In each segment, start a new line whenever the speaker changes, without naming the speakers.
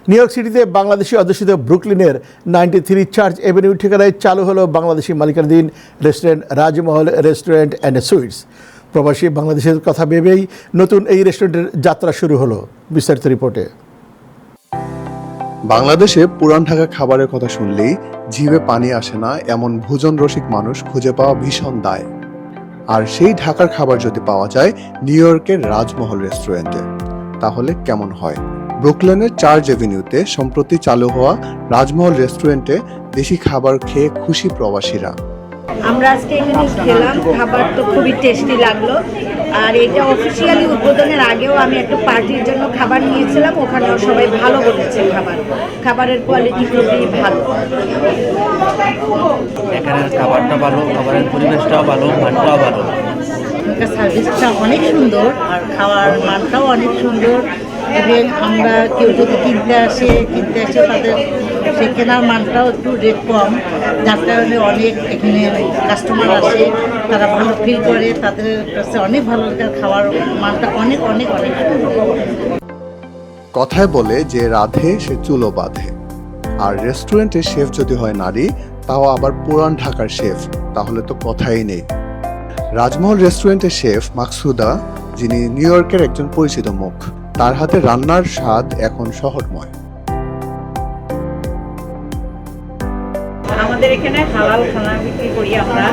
New York সিটিতে বাংলাদেশি অধ্যুষিত ব্রুকলিনের 93 church Avenue ঠিকানায় চালু হলো বাংলাদেশি মালিকানাধীন restaurant Rajmahal restaurant and sweets. প্রবাসী বাংলাদেশের কথা ভেবেই নতুন এই রেস্টুরেন্টের যাত্রা শুরু হলো। বিস্তারিত রিপোর্টে।
বাংলাদেশে পুরান ঢাকা খাবারের কথা শুনলেই জিভে পানি আসে না এমন ভোজন রসিক মানুষ খুঁজে পাওয়া ভীষণ দায়। আর সেই ঢাকার খাবার যদি পাওয়া যায় নিউ ইয়র্কের রাজমহল রেস্টুরেন্টে, তাহলে কেমন হয়? ব্রুকলিনের চার্চ এভিনিউতে সম্প্রতি চালু হওয়া রাজমহল রেস্টুরেন্টে দেশি খাবার খেয়ে খুশি প্রবাসীরা।
আমরা আজকে এখানে খেলাম, খাবার তো খুবই টেস্টি লাগলো। আর এটা অফিসিয়ালি উদ্বোধনের আগেও আমি একটা পার্টির জন্য খাবার নিয়েছিলাম, ওখানেও সবাই ভালো বলেছে। খাবারের কোয়ালিটি খুবই ভালো।
এখানের খাবারটা ভালো, খাবারের পরিবেশটাও ভালো, মানটাও ভালো।
এখানকার সার্ভিসটা অনেক সুন্দর আর খাওয়ার মানটাও অনেক সুন্দর। এবং আমরা কেউ যদি কিনতে আসে তাদের সে কেনার মানটাও একটু রেট কম, যার কারণে অনেক এখানে কাস্টমার আসে, তারা ভালো ফিল করে, তাদের কাছে অনেক ভালো লাগে। খাওয়ার মানটা অনেক অনেক অনেক সুন্দর।
কথায় বলে যে রাধে সে চুলো বাঁধে, আর রেস্টুরেন্টের শেফ যদি হয় নারী, তাও আবার পুরান ঢাকার শেফ, তাহলে তো কথাই নেই। রাজমহল রেস্টুরেন্টের শেফ মাকসুদা, যিনি নিউ ইয়র্কের একজন পরিচিত মুখ, তার হাতে রান্নার স্বাদ এখন শহরময়।
আমাদের এখানে হালাল খানা বিক্রি করি আমরা।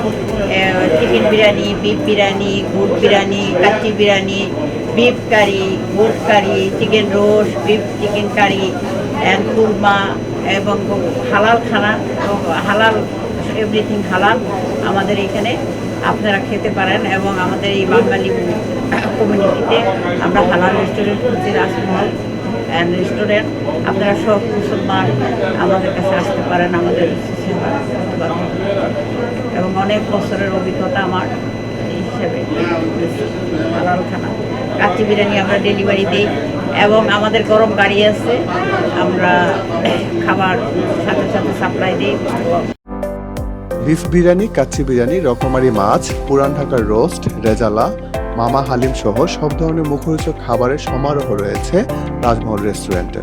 Chicken biryani, beef biryani, good biryani, kacchi biryani, beef curry, good curry, chicken roast, beef chicken curry and korma, এবং হালাল খানা, হালাল এভরিথিং হালাল আমাদের এখানে আপনারা খেতে পারেন। এবং আমাদের এই বাঙালি কমিউনিটিতে আমরা হালাল রেস্টুরেন্ট খুঁজছি, রাজমহল অ্যান্ড রেস্টুরেন্ট। আপনারা সব মুসলমান আমাদের কাছে আসতে পারেন, আমাদের সেবা করতে পারেন। এবং অনেক বছরের অভিজ্ঞতা আমার এই হিসাবে হালাল খানা। কাচ্চি বিরিয়ানি আমরা ডেলিভারি দিই এবং আমাদের গরম গাড়ি আছে, আমরা খাবার সাথে সাথে সাপ্লাই দিই।
বিফ বিরিয়ানি, কাচ্চি বিরিয়ানি, রকমারি মাছ, পুরান ঢাকার রোস্ট, রেজালা, মামা হালিম সহ সব ধরনের মুখরোচক খাবারের সমারোহ রয়েছে রাজমহল রেস্টুরেন্টে,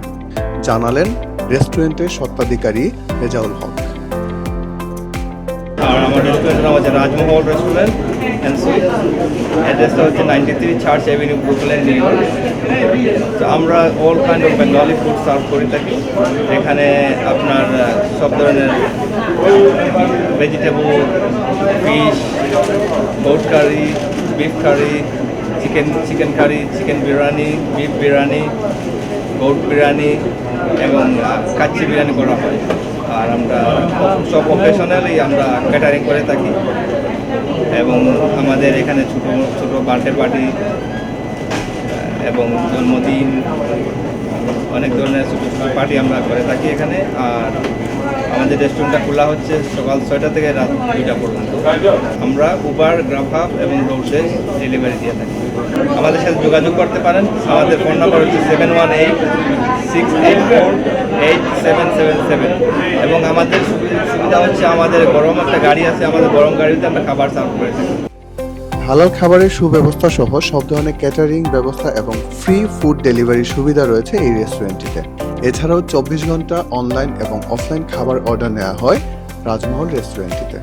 জানালেন রেস্টুরেন্টের স্বত্বাধিকারী রেজাউল হক।
আর আমার রেস্টুরেন্টের নাম হচ্ছে রাজমহল রেস্টুরেন্ট অ্যান্ড সুইট। অ্যাড্রেসটা হচ্ছে 93 church avenue, Brooklyn, New York. তো আমরা all kind of Bengali food serve করে থাকি। এখানে আপনার সব ধরনের vegetable, fish, goat curry, beef curry, chicken curry, chicken biryani, beef biryani, goat biryani এবং কাচ্চি বিরিয়ানি করা হয়। আর আমরা সব অকেশনালি আমরা ক্যাটারিং করে থাকি। এবং আমাদের এখানে ছোটো ছোটো বার্থডে পার্টি এবং জন্মদিন, অনেক ধরনের ছোটো ছোটো পার্টি আমরা করে থাকি এখানে। আর আমাদের রেস্টুরেন্টটা খোলা হচ্ছে সকাল 6টা থেকে রাত 2টা পর্যন্ত। আমরা উবার, গ্রাফ এবং রোডসে ডেলিভারি দিয়ে থাকি। আমাদের সাথে যোগাযোগ করতে পারেন। আমাদের ফোন নাম্বার হচ্ছে 718-684-8777। এবং আমাদের সুবিধা হচ্ছে আমাদের গরম একটা গাড়ি আছে, আমাদের গরম গাড়িতে আমরা খাবার সার্ভ করে থাকি।
হালাল খাবারের সুব্যবস্থা সহ সব ধরনের ক্যাটারিং ব্যবস্থা এবং ফ্রি ফুড ডেলিভারি সুবিধা রয়েছে এই রেস্টুরেন্টটিতে। এছাড়াও 24 ঘন্টা অনলাইন এবং অফলাইন খাবার অর্ডার নেওয়া হয় রাজমহল রেস্টুরেন্টটিতে।